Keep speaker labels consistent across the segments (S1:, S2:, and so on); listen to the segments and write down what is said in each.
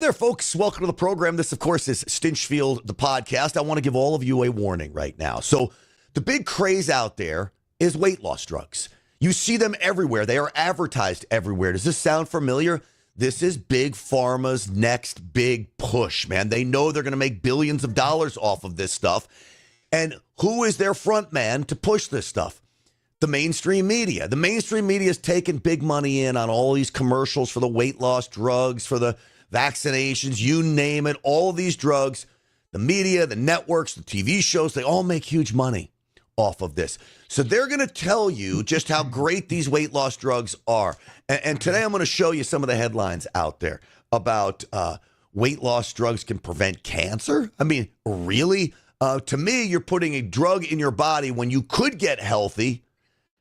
S1: There, folks, welcome to the program. This, of course, is Stinchfield, the podcast. I want to give all of you a warning right now. So the big craze out there is weight loss drugs. You see them everywhere. They are advertised everywhere. Does this sound familiar? This is Big Pharma's next big push, man. They know they're going to make billions of dollars off of this stuff. And who is their front man to push this stuff? The mainstream media. The mainstream media is taking big money in on all these commercials for the weight loss drugs, for the vaccinations, you name it, all of these drugs, the media, the networks, the TV shows, they all make huge money off of this. So they're going to tell you just how great these weight loss drugs are. And today I'm going to show you some of the headlines out there about weight loss drugs can prevent cancer. I mean, really? To me, you're putting a drug in your body when you could get healthy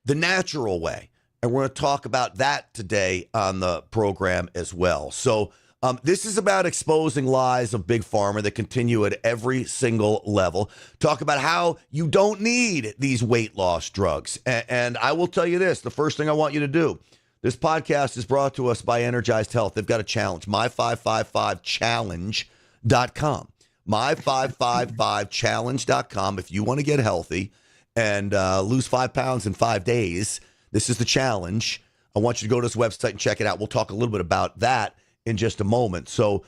S1: the natural way. And we're going to talk about that today on the program as well. So this is about exposing lies of Big Pharma that continue at every single level. Talk about how you don't need these weight loss drugs. And I will tell you this, the first thing I want you to do, this podcast is brought to us by Energized Health. They've got a challenge, my555challenge.com. My555challenge.com. If you want to get healthy and lose 5 pounds in 5 days, this is the challenge. I want you to go to this website and check it out. We'll talk a little bit about that in just a moment. So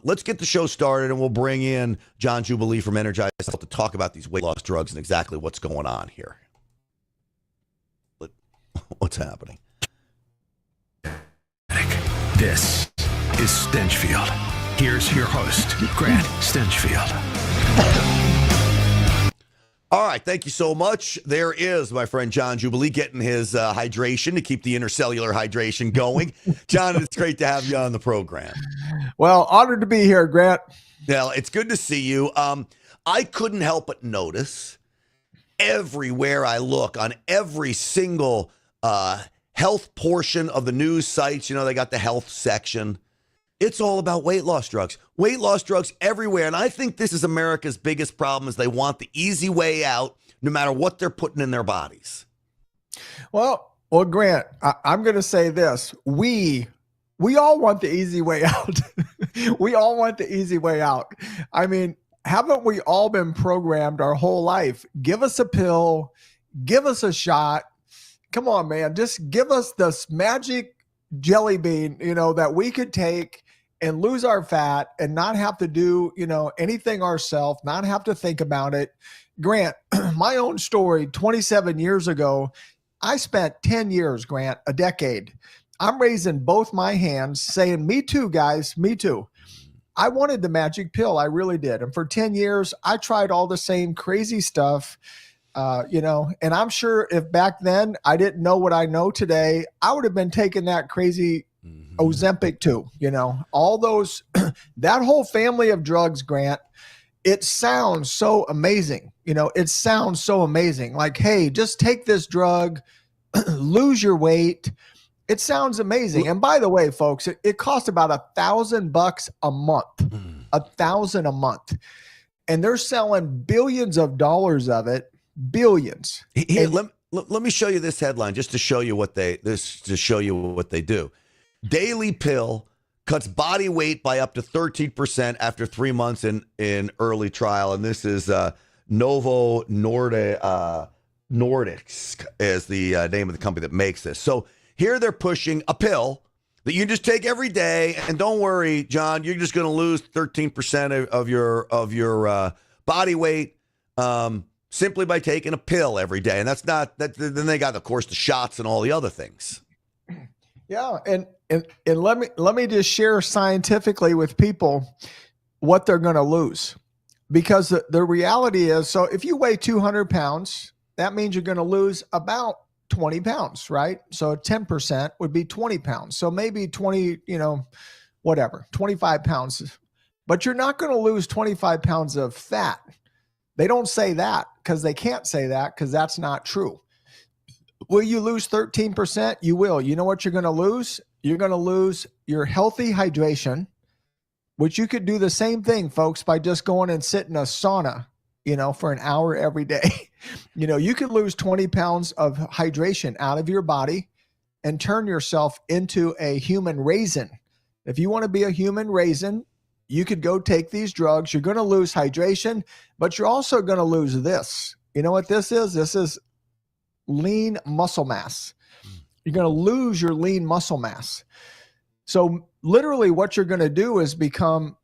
S1: let's get the show started, and we'll bring in John Jubilee from Energized Health to talk about these weight loss drugs and exactly what's going on here. What's happening?
S2: This is Stinchfield. Here's your host, Grant Stinchfield.
S1: All right, thank you so much. There is my friend John Jubilee getting his hydration to keep the intercellular hydration going. John, it's great to have you on the program.
S3: Well, honored to be here, Grant.
S1: Yeah, it's good to see you. I couldn't help but notice everywhere I look on every single health portion of the news sites, you know, they got the health section. It's all about weight loss drugs. Weight loss drugs everywhere. And I think this is America's biggest problem is they want the easy way out no matter what they're putting in their bodies.
S3: Well, Grant, I'm going to say this. We all want the easy way out. We all want the easy way out. I mean, haven't we all been programmed our whole life? Give us a pill. Give us a shot. Come on, man. Just give us this magic jelly bean, you know, that we could take and lose our fat and not have to do, you know, anything ourselves, not have to think about it. Grant, my own story, 27 years ago, I spent 10 years, Grant, a decade. I'm raising both my hands saying, me too, guys, me too. I wanted the magic pill. I really did. And for 10 years, I tried all the same crazy stuff, you know, and I'm sure if back then I didn't know what I know today, I would have been taking that crazy Ozempic too, you know, all those, that whole family of drugs, Grant, it sounds so amazing. You know, it sounds so amazing. Like, hey, just take this drug, lose your weight. It sounds amazing. And by the way, folks, it costs about $1,000 a month, $1,000 a month. And they're selling billions of dollars of it, billions.
S1: Here, let me show you this headline just to show you what they do. Daily pill cuts body weight by up to 13% after 3 months in early trial. And this is Novo Nordisk is the name of the company that makes this. So here they're pushing a pill that you just take every day. And don't worry, John, you're just going to lose 13% of your body weight simply by taking a pill every day. And that's not that. Then they got, of course, the shots and all the other things.
S3: Yeah, and let me just share scientifically with people what they're going to lose, because the reality is, so if you weigh 200 pounds, that means you're going to lose about 20 pounds, right? So 10% would be 20 pounds. So maybe 20, you know, whatever, 25 pounds, but you're not going to lose 25 pounds of fat. They don't say that because they can't say that because that's not true. Will you lose 13%? You will. You know what you're going to lose? You're going to lose your healthy hydration, which you could do the same thing, folks, by just going and sit in a sauna, you know, for an hour every day. You know, you could lose 20 pounds of hydration out of your body and turn yourself into a human raisin. If you want to be a human raisin, you could go take these drugs. You're going to lose hydration, but you're also going to lose this. You know what this is? This is lean muscle mass. You're going to lose your lean muscle mass. So literally what you're going to do is become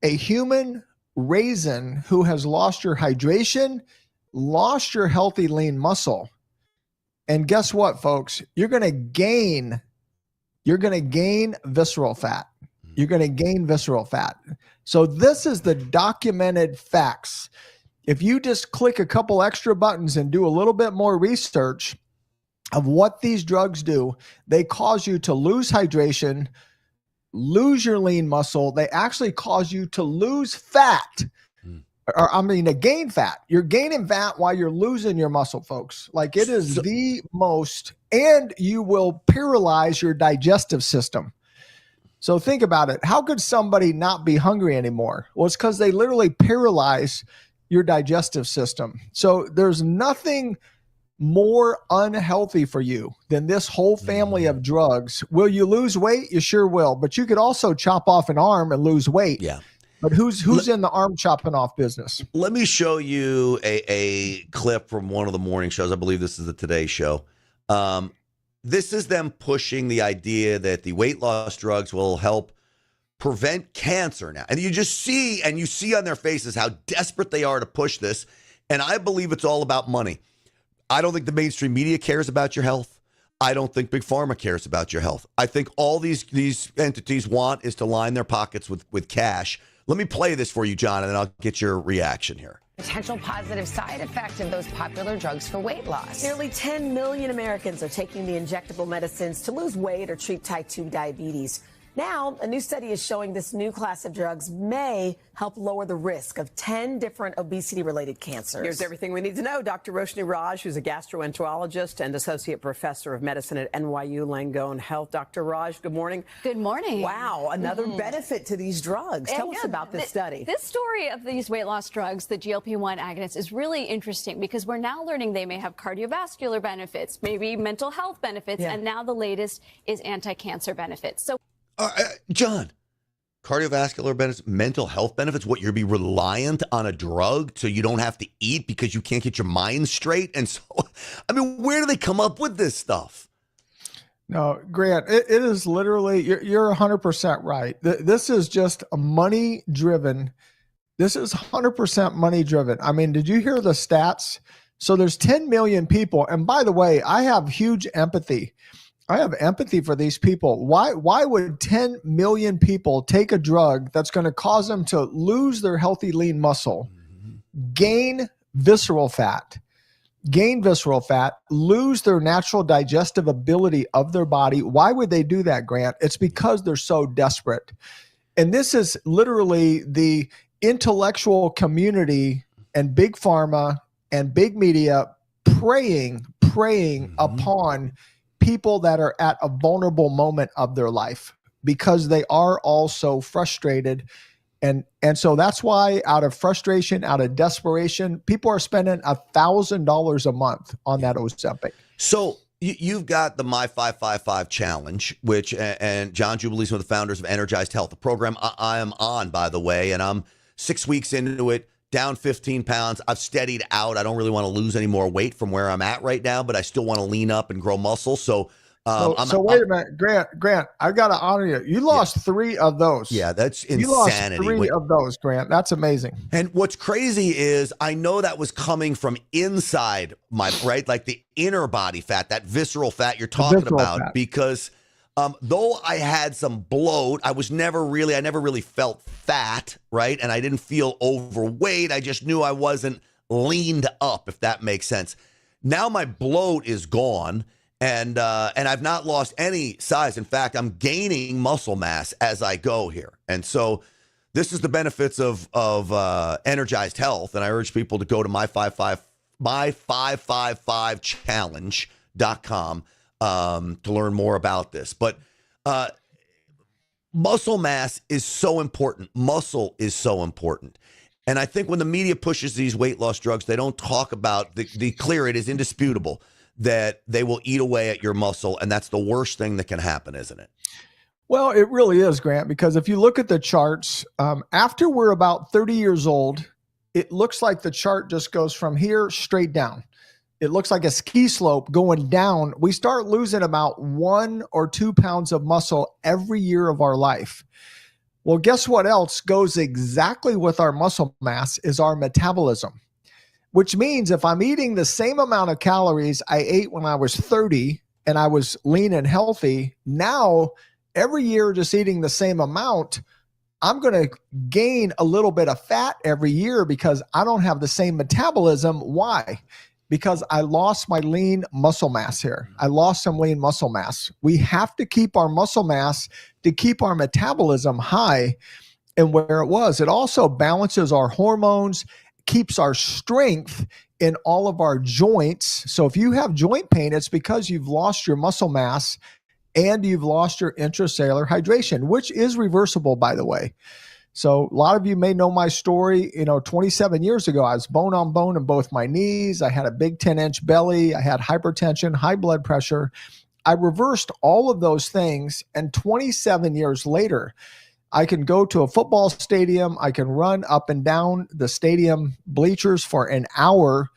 S3: a human raisin who has lost your hydration, lost your healthy lean muscle. And guess what, folks? You're going to gain visceral fat. You're going to gain visceral fat. So this is the documented facts. If you just click a couple extra buttons and do a little bit more research of what these drugs do, they cause you to lose hydration, lose your lean muscle. They actually cause you to lose fat, to gain fat. You're gaining fat while you're losing your muscle, folks. Like it is the most, and you will paralyze your digestive system. So think about it. How could somebody not be hungry anymore? Well, it's because they literally paralyze your digestive system. So there's nothing more unhealthy for you than this whole family of drugs. Will you lose weight? You sure will. But you could also chop off an arm and lose weight.
S1: Yeah.
S3: But who's in the arm chopping off business?
S1: Let me show you a clip from one of the morning shows. I believe this is the Today Show. This is them pushing the idea that the weight loss drugs will help prevent cancer now. And you just see, and you see on their faces how desperate they are to push this. And I believe it's all about money. I don't think the mainstream media cares about your health. I don't think Big Pharma cares about your health. I think all these entities want is to line their pockets with cash. Let me play this for you, John, and then I'll get your reaction here.
S4: Potential positive side effect of those popular drugs for weight loss.
S5: Nearly 10 million Americans are taking the injectable medicines to lose weight or treat type 2 diabetes. Now, a new study is showing this new class of drugs may help lower the risk of 10 different obesity-related cancers.
S6: Here's everything we need to know. Dr. Roshni Raj, who's a gastroenterologist and associate professor of medicine at NYU Langone Health. Dr. Raj, good morning.
S7: Good morning.
S6: Wow, another benefit to these drugs. Tell us about this study.
S7: This story of these weight loss drugs, the GLP-1 agonists, is really interesting because we're now learning they may have cardiovascular benefits, maybe mental health benefits, and now the latest is anti-cancer benefits. So,
S1: John, cardiovascular benefits, mental health benefits, what, you'll be reliant on a drug so you don't have to eat because you can't get your mind straight? And so, I mean, where do they come up with this stuff?
S3: No, Grant, it is literally, you're 100% right. This is just a money driven. This is 100% money driven. I mean, did you hear the stats? So there's 10 million people. And by the way, I have huge empathy. I have empathy for these people. Why would 10 million people take a drug that's going to cause them to lose their healthy lean muscle, gain visceral fat, lose their natural digestive ability of their body? Why would they do that, Grant? It's because they're so desperate. And this is literally the intellectual community and Big Pharma and big media preying upon people that are at a vulnerable moment of their life because they are all so frustrated. And so that's why, out of frustration, out of desperation, people are spending $1,000 a month on that Ozempic.
S1: So you've got the My 555 Challenge, which, and John Jubilee's one of the founders of Energized Health, the program I am on, by the way, and I'm 6 weeks into it, down 15 pounds. I've steadied out. I don't really want to lose any more weight from where I'm at right now, but I still want to lean up and grow muscle. So,
S3: wait a minute, Grant, I got to honor you. You lost 3 of those.
S1: Yeah, that's insanity.
S3: You lost 3 of those, Grant. That's amazing.
S1: And what's crazy is I know that was coming from inside my, right? Like the inner body fat, that visceral fat you're talking about, because though I had some bloat, I never really felt fat, right? And I didn't feel overweight. I just knew I wasn't leaned up, if that makes sense. Now my bloat is gone, and I've not lost any size. In fact, I'm gaining muscle mass as I go here. And so this is the benefits of Energized Health, and I urge people to go to my555challenge.com to learn more about this. But muscle mass is so important. Muscle is so important. And I think when the media pushes these weight loss drugs, they don't talk about the clear. It is indisputable that they will eat away at your muscle. And that's the worst thing that can happen, isn't it?
S3: Well, it really is, Grant, because if you look at the charts, after we're about 30 years old, it looks like the chart just goes from here straight down. It looks like a ski slope going down. We start losing about 1 or 2 pounds of muscle every year of our life. Well, guess what else goes exactly with our muscle mass is our metabolism, which means if I'm eating the same amount of calories I ate when I was 30 and I was lean and healthy, now every year just eating the same amount, I'm going to gain a little bit of fat every year because I don't have the same metabolism. Why? Because I lost my lean muscle mass here. I lost some lean muscle mass. We have to keep our muscle mass to keep our metabolism high and where it was. It also balances our hormones, keeps our strength in all of our joints. So if you have joint pain, it's because you've lost your muscle mass and you've lost your intracellular hydration, which is reversible, by the way. So a lot of you may know my story. 27 years ago, I was bone on bone in both my knees. I had a big 10-inch belly. I had hypertension, high blood pressure. I reversed all of those things. And 27 years later, I can go to a football stadium. I can run up and down the stadium bleachers for an hour,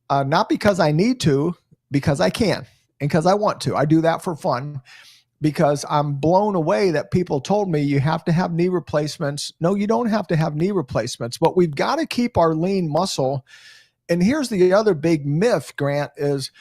S3: not because I need to, because I can and because I want to. I do that for fun. Because I'm blown away that people told me you have to have knee replacements. No, you don't have to have knee replacements, but we've got to keep our lean muscle. And here's the other big myth, Grant, is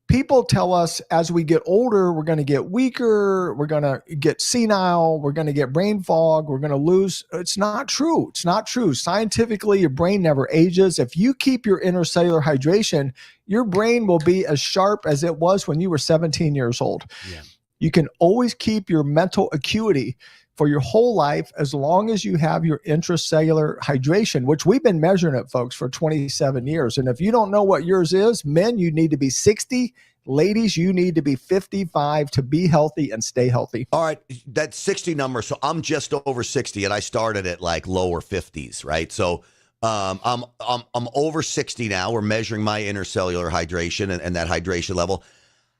S3: people tell us as we get older, we're going to get weaker, we're going to get senile, we're going to get brain fog, we're going to lose. It's not true. It's not true. Scientifically, your brain never ages. If you keep your intercellular hydration, your brain will be as sharp as it was when you were 17 years old. Yeah. You can always keep your mental acuity for your whole life as long as you have your intracellular hydration, which we've been measuring it, folks, for 27 years. And if you don't know what yours is, men, you need to be 60. Ladies, you need to be 55 to be healthy and stay healthy.
S1: All right, that 60 number. So I'm just over 60, and I started at like lower 50s, right? So I'm over 60 now. We're measuring my intercellular hydration and that hydration level.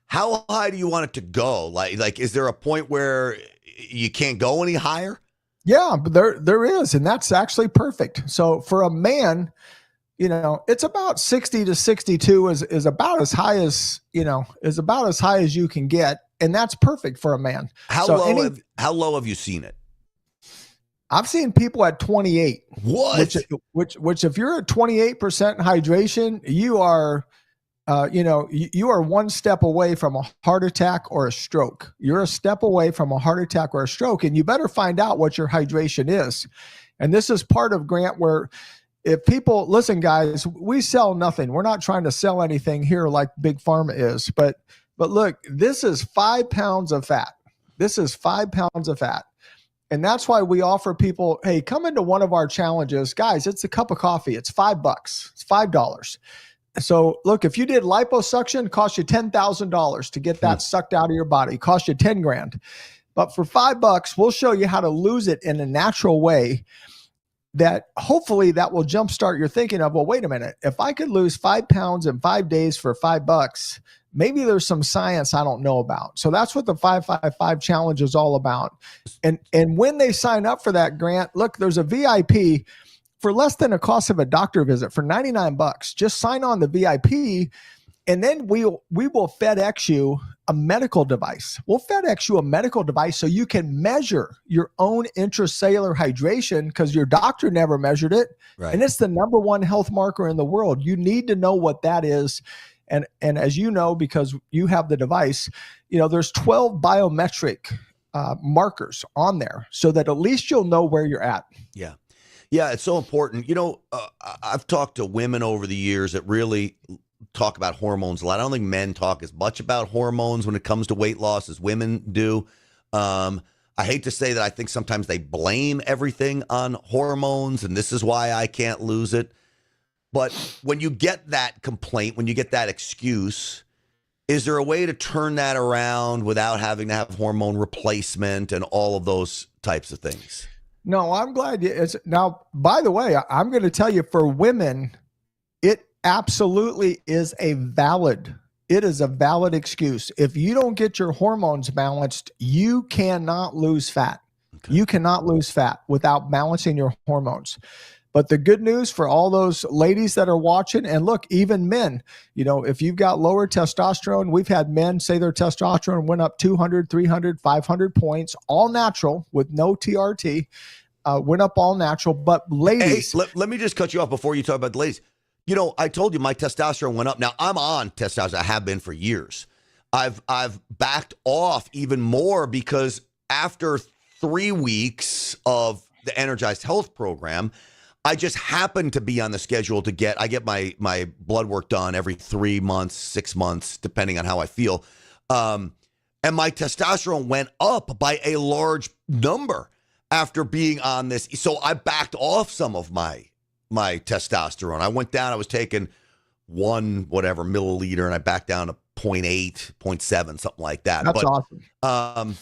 S1: How high do you want it to go? Like, is there a point where you can't go any higher?
S3: Yeah, but there is, and that's actually perfect. So for a man, it's about 60 to 62 is about as high as, is about as high as you can get, and that's perfect for a man.
S1: How low have you seen it?
S3: I've seen people at 28.
S1: What?
S3: Which if you're at 28% hydration, you are you are one step away from a heart attack or a stroke. You're a step away from a heart attack or a stroke, and you better find out what your hydration is. And this is part of, Grant, where if people listen, guys, we sell nothing. We're not trying to sell anything here like Big Pharma is. But look, this is 5 pounds of fat. This is 5 pounds of fat. And that's why we offer people, hey, come into one of our challenges. Guys, it's a cup of coffee. It's $5. It's $5. So look, if you did liposuction, it cost you $10,000 to get that sucked out of your body. It cost you 10 grand. But for $5, we'll show you how to lose it in a natural way that hopefully that will jumpstart your thinking of, well, wait a minute, if I could lose 5 pounds in 5 days for $5, maybe there's some science I don't know about. So that's what the 555 challenge is all about. And when they sign up for that, Grant, look, there's a VIP for less than the cost of a doctor visit for $99. Just sign on the VIP, and then we will FedEx you a medical device. We'll FedEx you a medical device so you can measure your own intracellular hydration because your doctor never measured it. Right. And it's the number one health marker in the world. You need to know what that is. And as you know, because you have the device, there's 12 biometric markers on there so that at least you'll know where you're at.
S1: Yeah. Yeah, it's so important. I've talked to women over the years that really talk about hormones a lot. I don't think men talk as much about hormones when it comes to weight loss as women do. I hate to say that I think sometimes they blame everything on hormones, and this is why I can't lose it. But when you get that complaint, when you get that excuse, is there a way to turn that around without having to have hormone replacement and all of those types of things?
S3: No, I'm glad it's now, by the way, I'm going to tell you for women, it absolutely is a valid it is a valid excuse. If you don't get your hormones balanced, you cannot lose fat. Okay. You cannot lose fat without balancing your hormones. But the good news for all those ladies that are watching, and look, even men, if you've got lower testosterone, we've had men say their testosterone went up 200, 300, 500 points, all natural with no TRT, went up all natural. But ladies.
S1: Hey, let me just cut you off before you talk about the ladies. I told you my testosterone went up. Now, I'm on testosterone. I have been for years. I've backed off even more because after 3 weeks of the Energized Health program, I just happen to be on the schedule to get my blood work done every 3 months, 6 months, depending on how I feel. And my testosterone went up by a large number after being on this. So I backed off some of my testosterone. I went down, I was taking 1 milliliter, and I backed down to 0.8, 0.7, something like that.
S3: That's awesome.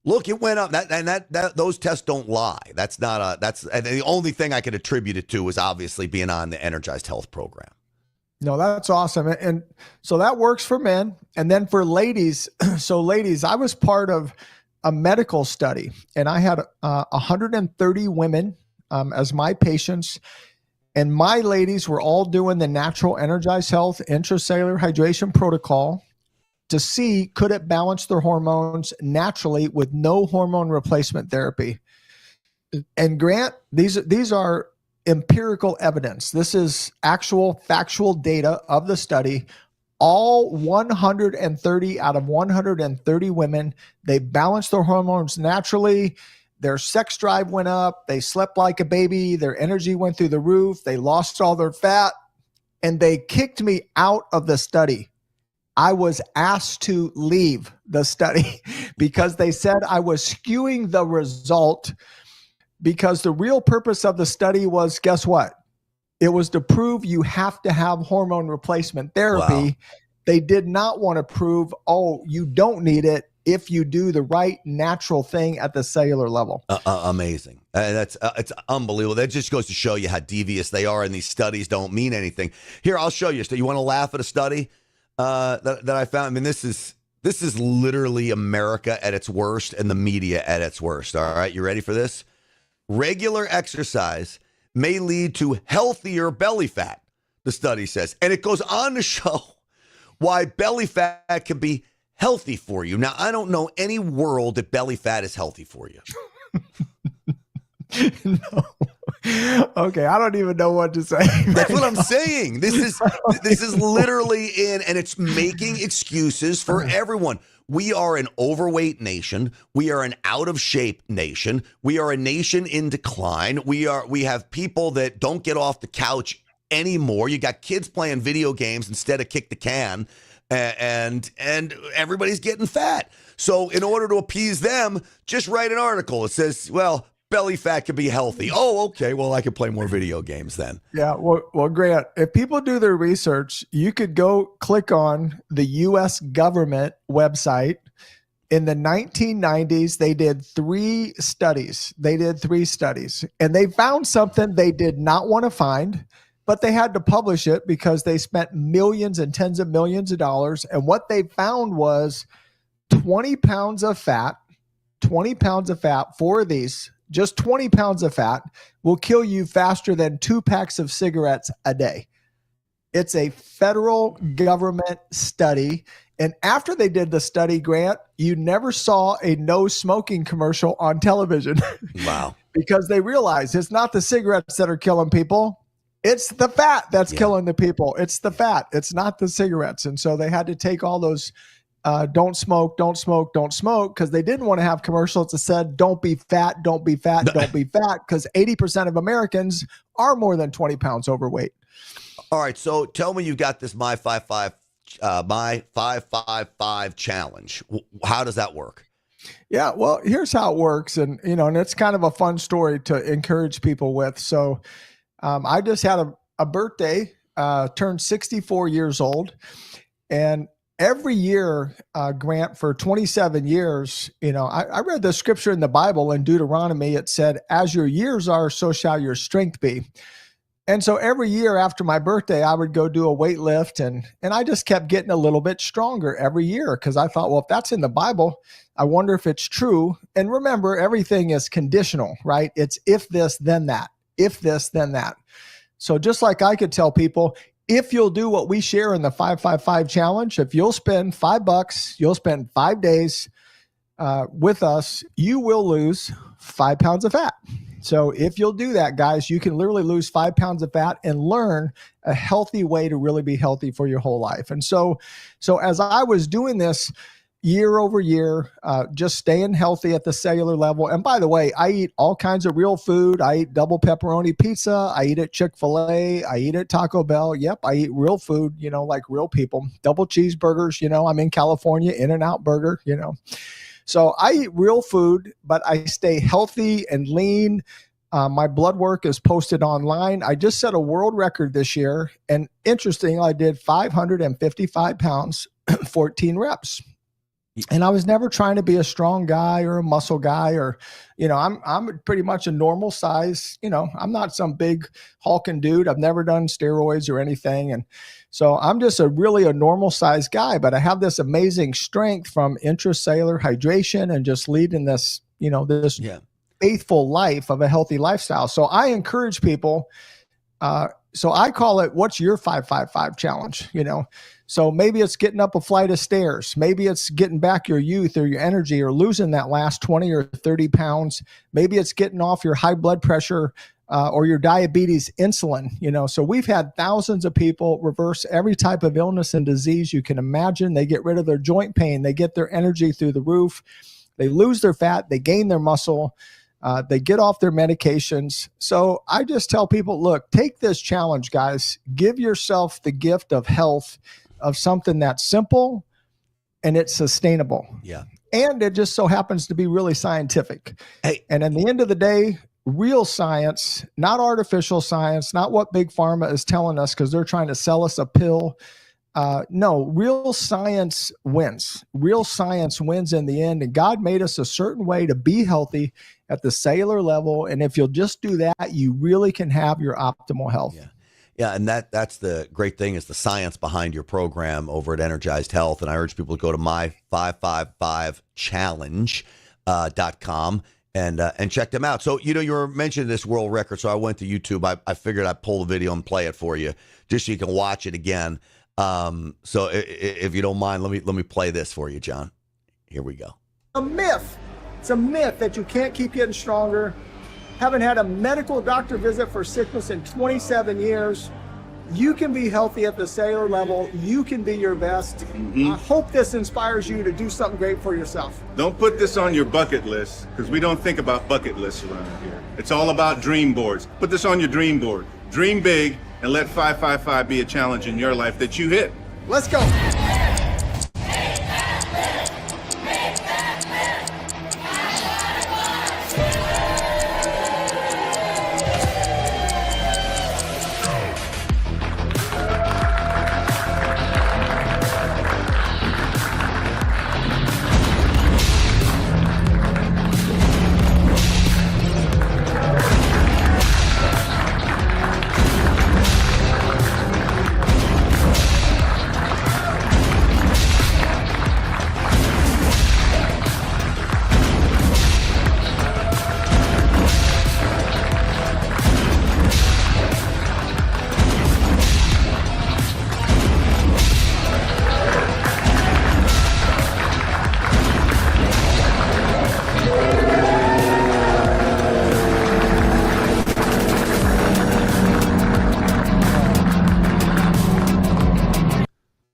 S1: Look, it went up. That those tests don't lie. That's the only thing I could attribute it to is obviously being on the Energized Health program.
S3: No, that's awesome. And so that works for men. And then for ladies, ladies, I was part of a medical study, and I had 130 women as my patients. And my ladies were all doing the natural Energized Health intracellular hydration protocol to see could it balance their hormones naturally with no hormone replacement therapy. And Grant, these are empirical evidence. This is actual factual data of the study. All 130 out of 130 women, they balanced their hormones naturally. Their sex drive went up. They slept like a baby. Their energy went through the roof. They lost all their fat, and they kicked me out of the study. I was asked to leave the study because they said I was skewing the result, because the real purpose of the study was, guess what? It was to prove you have to have hormone replacement therapy. Wow. They did not want to prove, you don't need it if you do the right natural thing at the cellular level.
S1: Amazing. It's unbelievable. That just goes to show you how devious they are, and these studies don't mean anything. Here, I'll show you. So you want to laugh at a study that I found? I mean, this is literally America at its worst and the media at its worst. All right, you ready for this? Regular exercise may lead to healthier belly fat, the study says. And it goes on to show why belly fat can be healthy for you. Now, I don't know any world that belly fat is healthy for you.
S3: No. Okay, I don't even know what to say.
S1: That's what I'm saying. This is literally and it's making excuses for everyone. We are an overweight nation. We are an out of shape nation. We are a nation in decline. We have people that don't get off the couch anymore. You got kids playing video games instead of kick the can, and everybody's getting fat. So in order to appease them, just write an article. It says, well, belly fat can be healthy. Oh, okay. Well, I can play more video games then. Yeah.
S3: Well, Grant, if people do their research, you could go click on the U.S. government website. In the 1990s, they did 3 studies. And they found something they did not want to find, but they had to publish it because they spent millions and tens of millions of dollars. And what they found was 20 pounds of fat, 4 of these, just 20 pounds of fat will kill you faster than 2 packs of cigarettes a day. It's a federal government study. And after they did the study, Grant, you never saw a no smoking commercial on television.
S1: Wow.
S3: Because they realized it's not the cigarettes that are killing people. It's the fat that's killing the people. It's the fat. It's not the cigarettes. And so they had to take all those don't smoke, because they didn't want to have commercials that said, don't be fat, don't be fat, don't be fat, because 80% of Americans are more than 20 pounds overweight.
S1: All right, so tell me you got this My 555 challenge. How does that work?
S3: Yeah, well, here's how it works. And, and it's kind of a fun story to encourage people with. So I just had a birthday, turned 64 years old. And every year, Grant, for 27 years, I read the scripture in the Bible in Deuteronomy. It said, as your years are, so shall your strength be. And so every year after my birthday, I would go do a weight lift, and I just kept getting a little bit stronger every year because I thought, well, if that's in the Bible, I wonder if it's true. And remember, everything is conditional, right? It's if this, then that. If this, then that. So just like I could tell people, if you'll do what we share in the 555 challenge, if you'll spend $5, you'll spend 5 days with us, you will lose 5 pounds of fat. So if you'll do that, guys, you can literally lose 5 pounds of fat and learn a healthy way to really be healthy for your whole life. And so as I was doing this year over year, just staying healthy at the cellular level. And by the way, I eat all kinds of real food. I eat double pepperoni pizza. I eat at Chick-fil-A. I eat at Taco Bell. Yep, I eat real food, like real people. Double cheeseburgers, I'm in California, In-N-Out Burger, So I eat real food, but I stay healthy and lean. My blood work is posted online. I just set a world record this year. And interesting, I did 555 pounds, 14 reps. And I was never trying to be a strong guy or a muscle guy or, I'm pretty much a normal size. I'm not some big hulking dude. I've never done steroids or anything. And so I'm just a normal size guy, but I have this amazing strength from intracellular hydration and just leading this, this faithful life of a healthy lifestyle. So I encourage people. So I call it, what's your 555 challenge? So maybe it's getting up a flight of stairs. Maybe it's getting back your youth or your energy or losing that last 20 or 30 pounds. Maybe it's getting off your high blood pressure or your diabetes insulin. So we've had thousands of people reverse every type of illness and disease you can imagine. They get rid of their joint pain. They get their energy through the roof. They lose their fat. They gain their muscle. They get off their medications. So I just tell people, look, take this challenge, guys. Give yourself the gift of health, of something that's simple and it's sustainable.
S1: Yeah.
S3: And it just so happens to be really scientific.
S1: Hey.
S3: And in the end of the day, real science, not artificial science, not what Big Pharma is telling us because they're trying to sell us a pill. No, real science wins. Real science wins in the end. And God made us a certain way to be healthy at the cellular level. And if you'll just do that, you really can have your optimal health.
S1: Yeah. Yeah, and that's the great thing is the science behind your program over at Energized Health. And I urge people to go to my555challenge.com and check them out. So, you were mentioning this world record. So I went to YouTube. I figured I'd pull the video and play it for you just so you can watch it again. So if you don't mind, let me play this for you, John. Here we go.
S3: A myth. It's a myth that you can't keep getting stronger. Haven't had a medical doctor visit for sickness in 27 years. You can be healthy at the cellular level. You can be your best. Mm-hmm. I hope this inspires you to do something great for yourself.
S8: Don't put this on your bucket list because we don't think about bucket lists around here. It's all about dream boards. Put this on your dream board. Dream big and let 555 be a challenge in your life that you hit.
S3: Let's go.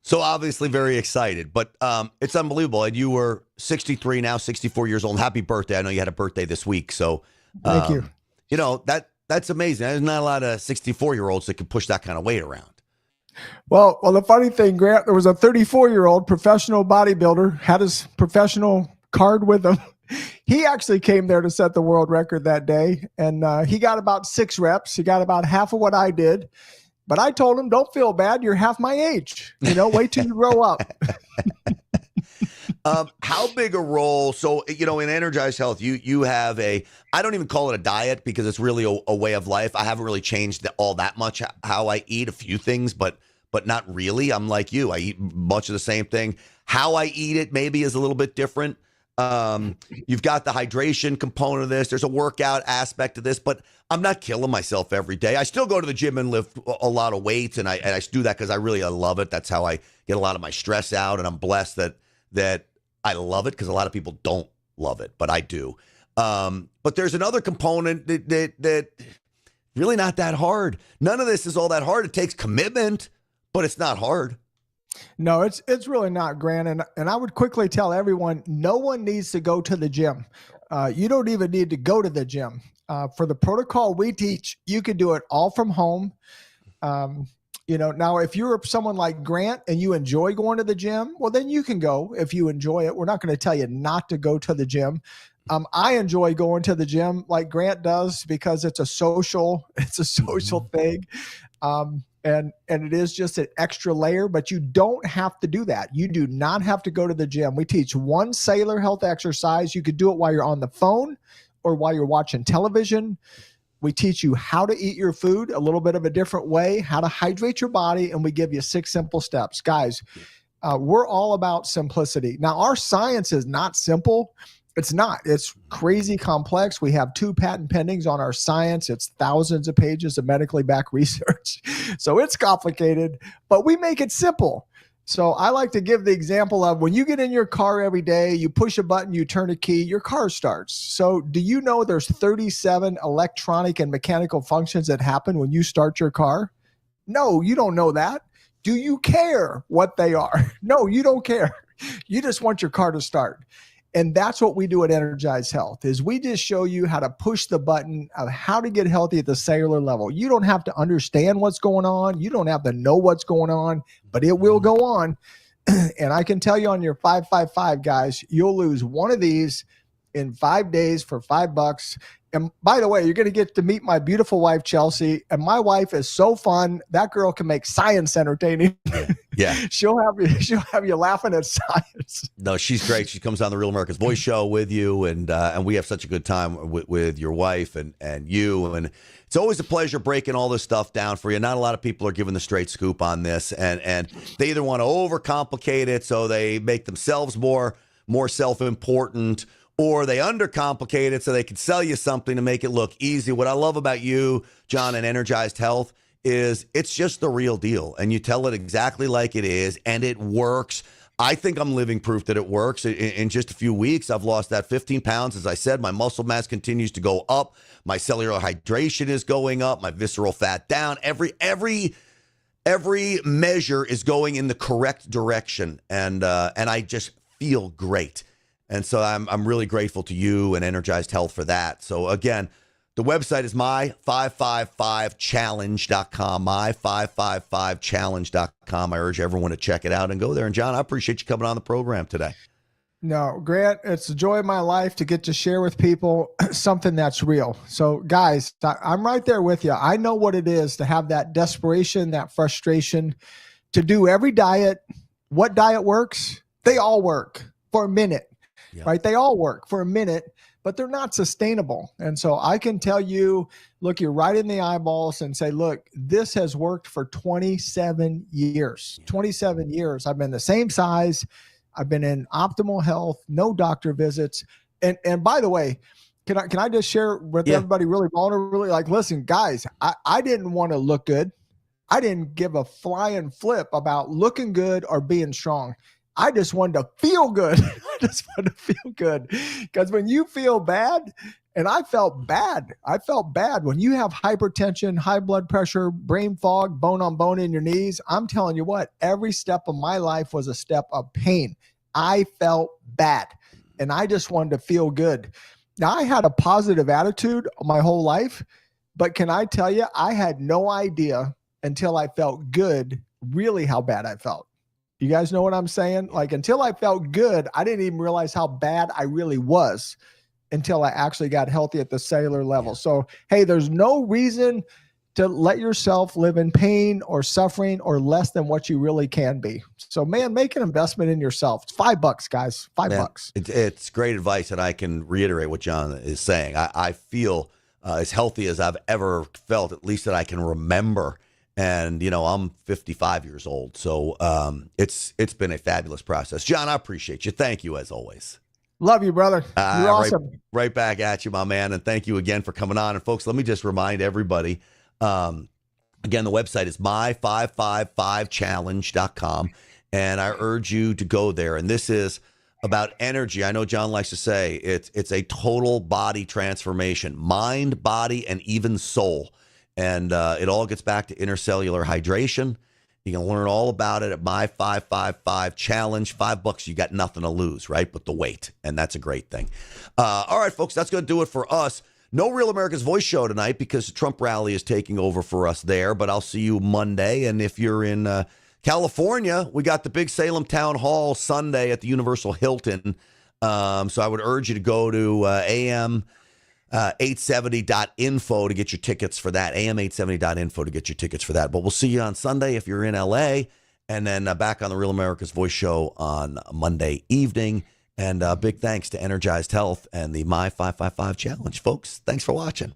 S1: So obviously very excited, but it's unbelievable. And you were 63 now, 64 years old. Happy birthday. I know you had a birthday this week. So
S3: thank you.
S1: That's amazing. There's not a lot of 64-year-olds that can push that kind of weight around.
S3: Well, the funny thing, Grant, there was a 34-year-old professional bodybuilder, had his professional card with him. He actually came there to set the world record that day, and he got about 6 reps. He got about half of what I did. But I told him, don't feel bad. You're half my age. Wait till you grow up.
S1: How big a role? So, in Energized Health, you have I don't even call it a diet because it's really a way of life. I haven't really changed all that much how I eat, a few things, but not really. I'm like you. I eat much of the same thing. How I eat it maybe is a little bit different. You've got the hydration component of this. There's a workout aspect of this, but I'm not killing myself every day. I still go to the gym and lift a lot of weights, and I do that because I love it. That's how I get a lot of my stress out, and I'm blessed that I love it because a lot of people don't love it, but I do. But there's another component that really not that hard. None of this is all that hard. It takes commitment, but it's not hard.
S3: No, it's really not, Grant. And I would quickly tell everyone, no one needs to go to the gym. You don't even need to go to the gym. For the protocol we teach, you can do it all from home. Now, if you're someone like Grant and you enjoy going to the gym, well, then you can go if you enjoy it. We're not going to tell you not to go to the gym. I enjoy going to the gym like Grant does because it's a social thing. And it is just an extra layer, but you don't have to do that. You do not have to go to the gym. We teach one cellular health exercise. You could do it while you're on the phone or while you're watching television. We teach you how to eat your food a little bit of a different way, how to hydrate your body, and we give you 6 simple steps. Guys, we're all about simplicity. Now, our science is not simple. It's not. It's crazy complex. We have 2 patent pendings on our science. It's thousands of pages of medically backed research. So it's complicated, but we make it simple. So I like to give the example of when you get in your car every day, you push a button, you turn a key, your car starts. So do you know there's 37 electronic and mechanical functions that happen when you start your car? No, you don't know that. Do you care what they are? No, you don't care. You just want your car to start. And that's what we do at Energized Health is we just show you how to push the button of how to get healthy at the cellular level. You don't have to understand what's going on. You don't have to know what's going on, but it will go on. And I can tell you on your 555, guys, you'll lose one of these in 5 days for $5. And by the way, you're going to get to meet my beautiful wife, Chelsea. And my wife is so fun. That girl can make science entertaining.
S1: Yeah.
S3: She'll have you laughing at science.
S1: No, she's great. She comes on the Real America's Voice show with you, and we have such a good time with your wife and you. And it's always a pleasure breaking all this stuff down for you. Not a lot of people are giving the straight scoop on this, and they either want to overcomplicate it so they make themselves more self-important, or they undercomplicate it so they can sell you something to make it look easy. What I love about you, John, and Energized Health is it's just the real deal. And you tell it exactly like it is, and it works. I think I'm living proof that it works. In just a few weeks, I've lost that 15 pounds. As I said, my muscle mass continues to go up. My cellular hydration is going up. My visceral fat down. Every measure is going in the correct direction. And I just feel great. And so I'm really grateful to you and Energized Health for that. So again, the website is my555challenge.com, my555challenge.com. I urge everyone to check it out and go there. And John, I appreciate you coming on the program today.
S3: No, Grant, it's the joy of my life to get to share with people something that's real. So guys, I'm right there with you. I know what it is to have that desperation, that frustration, to do every diet. What diet works? They all work for a minute. Yeah. Right? They all work for a minute, but they're not sustainable. And so I can tell you, look you right in the eyeballs and say, look, this has worked for 27 years. 27 years. I've been the same size. I've been in optimal health, no doctor visits. And by the way, can I just share with everybody really vulnerably? Like, listen, guys, I didn't want to look good. I didn't give a flying flip about looking good or being strong. I just wanted to feel good. I just wanted to feel good. Because when you feel bad, and I felt bad when you have hypertension, high blood pressure, brain fog, bone on bone in your knees. I'm telling you what, every step of my life was a step of pain. I felt bad and I just wanted to feel good. Now I had a positive attitude my whole life, but can I tell you, I had no idea until I felt good, really how bad I felt. You guys know what I'm saying? Like until I felt good, I didn't even realize how bad I really was until I actually got healthy at the cellular level. So, hey, there's no reason to let yourself live in pain or suffering or less than what you really can be. So, man, make an investment in yourself. It's $5, guys. $5.
S1: It's great advice, and I can reiterate what John is saying. I feel as healthy as I've ever felt, at least that I can remember. And, I'm 55 years old. So it's been a fabulous process. John, I appreciate you. Thank you, as always.
S3: Love you, brother. You're awesome.
S1: Right back at you, my man. And thank you again for coming on. And, folks, let me just remind everybody, again, the website is my555challenge.com. And I urge you to go there. And this is about energy. I know John likes to say it's a total body transformation, mind, body, and even soul. And it all gets back to intercellular hydration. You can learn all about it at My 555 Challenge. $5, you got nothing to lose, right? But the weight, and that's a great thing. All right, folks, that's going to do it for us. No Real America's Voice show tonight because the Trump rally is taking over for us there. But I'll see you Monday. And if you're in California, we got the big Salem Town Hall Sunday at the Universal Hilton. So I would urge you to go to am870.info to get your tickets for that. am870.info to get your tickets for that. But we'll see you on Sunday if you're in LA, and then back on the Real America's Voice show on Monday evening. And big thanks to Energized Health and the My 555 Challenge. Folks, thanks for watching.